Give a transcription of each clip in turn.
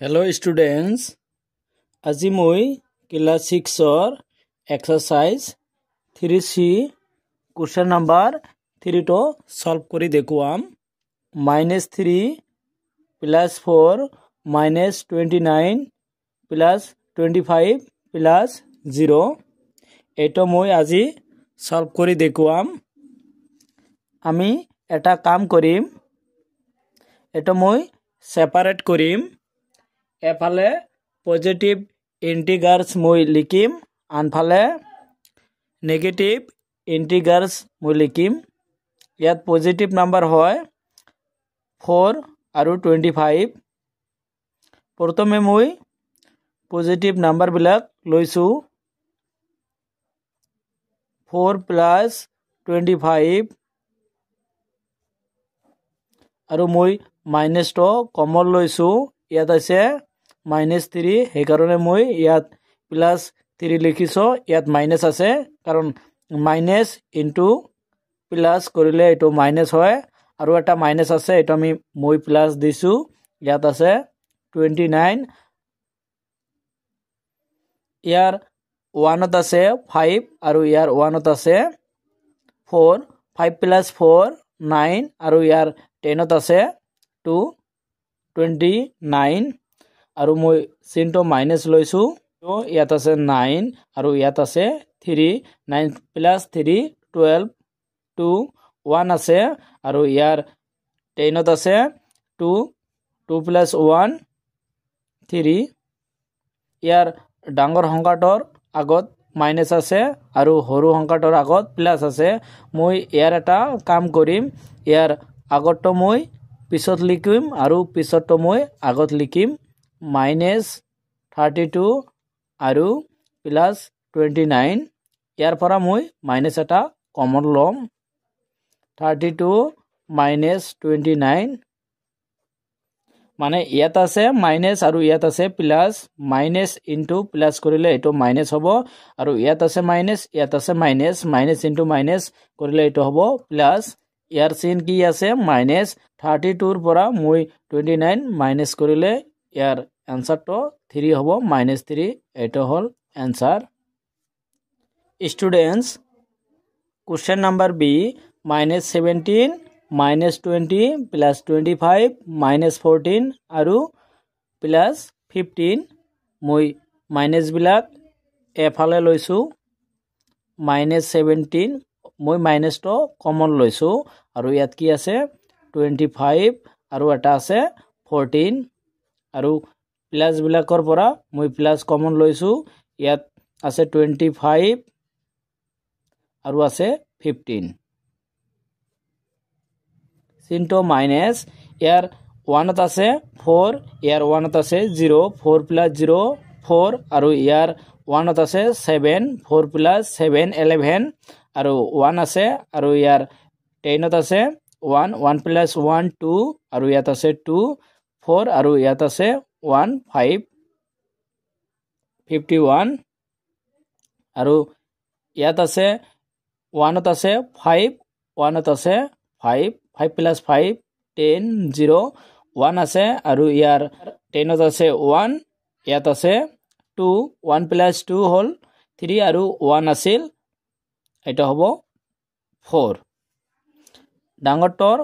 Hello students, আজি মই class 6 or exercise 3C question number 3 to solve কৰি দেখুৱাম। -3 plus 4 minus 29 plus 25 plus 0 এটো মই আজি solve কৰি দেখুৱাম। আমি এটা কাম কৰিম, এটো মই separate কৰিম। এফালে পজিটিভ ইন্টিজাৰ্স মই লিখিম, আনফালে নেগেটিভ ইন্টিজাৰ্স মই লিখিম। ইয়াত পজিটিভ নাম্বাৰ হয় 4 আৰু 25। প্ৰথমে মই পজিটিভ নাম্বাৰ বিলাক লৈছো 4 plus 25 আৰু মই মাইনাস টো কমন লৈছো। ইয়াত আছে -3, সেইকাৰণে মই ইয়াত +3 লিখিছো। ইয়াত মাইনাস আছে কাৰণ মাইনাস ইনটু প্লাস কৰিলে এটো মাইনাস হয়, আৰু এটা মাইনাস আছে, এটো আমি মই প্লাস দিছো। ইয়াত আছে 29, ইয়াৰ 1ত আছে 5 আৰু ইয়াৰ 1ত আছে 4। 5 plus 4 9 আৰু ইয়াৰ 10ত আছে 2 29 আৰু মই চিনটো মাইনাস লৈছো। তো ইয়াত আছে 9 আৰু ইয়াত আছে 3। 9 plus 3 12 2 1 আছে আৰু ইয়াৰ 10ত আছে 2 2 plus 1 3। ইয়াৰ ডাঙৰ সংখ্যাটোৰ আগত মাইনাস আছে আৰু সৰু সংখ্যাটোৰ আগত প্লাস আছে। মই ইয়াৰ এটা কাম কৰিম, ইয়াৰ আগতটো মই পিছত লিখিম আৰু পিছতটো মই আগত লিখিম। -32 আৰু +29। ইয়াৰ পৰা মই মাইনাস এটা কমন লম। 32 - 29 মানে ইয়াত আছে মাইনাস আৰু ইয়াত আছে প্লাস। মাইনাস ইনটু প্লাস কৰিলে এটো মাইনাস হ'ব, আৰু ইয়াত আছে মাইনাস, ইয়াত আছে মাইনাস। মাইনাস ইনটু মাইনাস কৰিলে এটো হ'ব প্লাস। ইয়াৰ চিন কি আছে মাইনাস। 32 ৰ পৰা মই 29 মাইনাস কৰিলে ইয়াৰ আনসাৰটো 3 হ'ব, -3। এটো হল answer. Students, question number B, -17 -20 +25 -14 আৰু +15। মই মাইনাস বিলাক এফালে লৈছো। -17 মই মাইনাসটো কমন লৈছো, আৰু ইয়াত কি আছে 25 আৰু এটা আছে 14, আৰু প্লাস বিলাকৰ পৰা মই প্লাস কমন লৈছো। ইয়াত আছে 25 আৰু আছে 15। চিনটো মাইনাস। ইয়াৰ 1ত আছে 4, ইয়াৰ 1ত আছে 0। 4 + 0 4, আৰু ইয়াৰ 1ত আছে 7। 4 + 7 11, আৰু 1 আছে, আৰু ইয়াৰ 10ত আছে 1। 1 + 1 2, আৰু ইয়াত আছে 2 4, আৰু ইয়াত আছে 1 5 51, আৰু ইয়াত আছে 1ত আছে 5। 1ত আছে 5 5 + 5 10 0 1 আছে, আৰু ইয়াৰ 10ত আছে 1। ইয়াত আছে 2 1 + 2 হল 3, আৰু 1 আছিল, এটা হ'ব 4। ডাঙৰটোৰ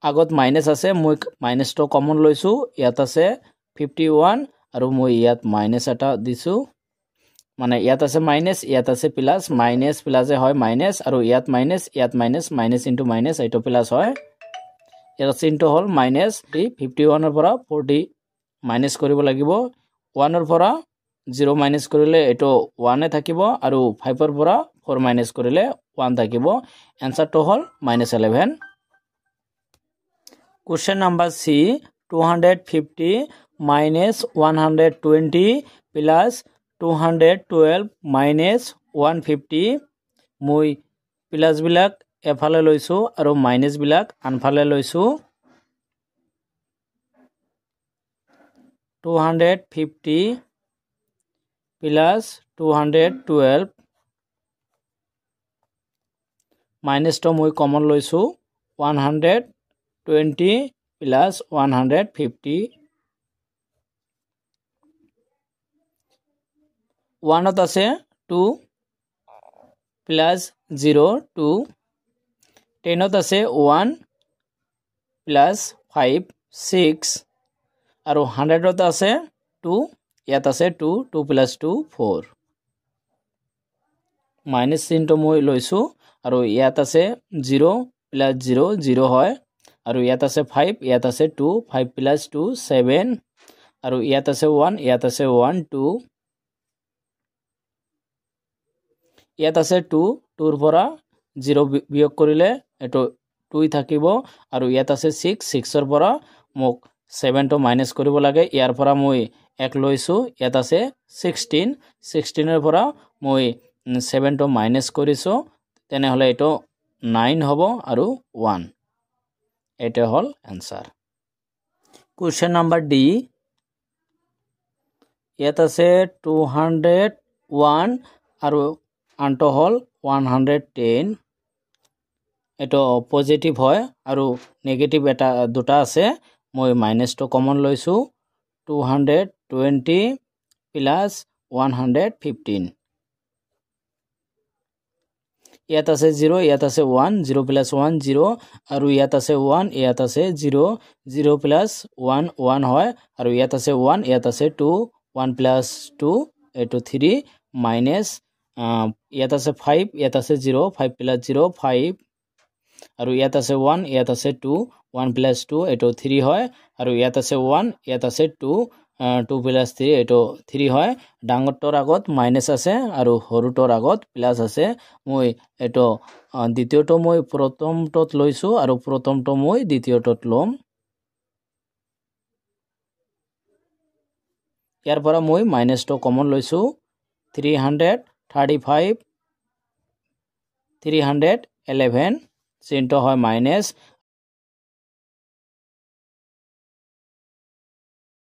আগত মাইনাস আছে, মই মাইনাসটো কমন লৈছো। ইয়াত আছে 51, আৰু মই ইয়াত মাইনাস এটা দিছো। মানে ইয়াত আছে মাইনাস, ইয়াত আছে প্লাস। মাইনাস প্লাসে হয় মাইনাস, আৰু ইয়াত মাইনাস, ইয়াত মাইনাস। মাইনাস ইনটু মাইনাস এটো প্লাস হয়। ইয়াৰ চিনটো হল মাইনাস। 51 ৰ পৰা 40 মাইনাস কৰিব লাগিব। 1 ৰ পৰা 0 মাইনাস কৰিলে এটো 1 এ থাকিব, আৰু 5 ৰ পৰা 4 মাইনাস কৰিলে 1 থাকিব। আনসারটো হল -11। Question number C, 250 -120 plus 212 minus 150। মই প্লাস বিলাক এফালে লৈছো আৰু মাইনাস বিলাক আনফালে লৈছো। 250 plus 212 মাইনাস টো মই কমন লৈছো। 120 plus 150 1ত আছে 2 প্লাস 0 2 10ত আছে 1 প্লাস 5 6 আৰু 100ত আছে 2 ইয়াত আছে 2 2 প্লাস 2 4 মাইনাস চিহ্নটো মই লৈছো আৰু ইয়াত আছে 0 প্লাস 0 0 হয় আৰু ইয়াত আছে 5 ইয়াত আছে 2 5 প্লাস 2 7 আৰু ইয়াত আছে 1 ইয়াত আছে 1 2 ইয়াত আছে 2 2 ৰ পৰা 0 বিয়োগ কৰিলে এটো 2 থাকিব আৰু ইয়াত আছে 6 6 ৰ পৰা মোক 7 টো মাইনাস কৰিব লাগে ইয়াৰ পৰা মই 1 লৈছো ইয়াত আছে 16 16 ৰ পৰা মই 7 টো মাইনাস কৰিছো তেনে হলে এটো 9 হ'ব আৰু 1 এটা হল आंसर क्वेश्चन नंबर ডি ইয়াত আছে 201 আৰু আনটো হল 110 এটো পজিটিভ হয় আৰু নেগেটিভ এটা দুটা আছে মই মাইনাস টো কমন লৈছো 220 প্লাস 115 ইয়াত আছে 0 ইয়াত আছে 1 0 প্লাস 1 0 আৰু ইয়াত আছে 1 ইয়াত আছে 0 0 প্লাস 1 1 হয় আৰু ইয়াত আছে 1 ইয়াত আছে 2 1 প্লাস 2 এটো 3 মাইনাস ইয়াত আছে 5 ইয়াত আছে 0 5 প্লাস 0 5 আৰু ইয়াত আছে 1 ইয়াত আছে 2 1 প্লাস 2 এটো 3 হয় আৰু ইয়াত আছে 1 ইয়াত আছে 2 2 প্লাস 3 এটো 3 হয় ডাঙৰটোৰ আগত মাইনাস আছে আৰু সৰুটোৰ আগত প্লাস আছে মই এটো দ্বিতীয়টো মই প্ৰথমটোত লৈছো আৰু প্ৰথমটো মই দ্বিতীয়টোত লম ইয়াৰ পৰা মই মাইনাস টো কমন লৈছো 335 311 চিহ্নটো হয় মাইনাস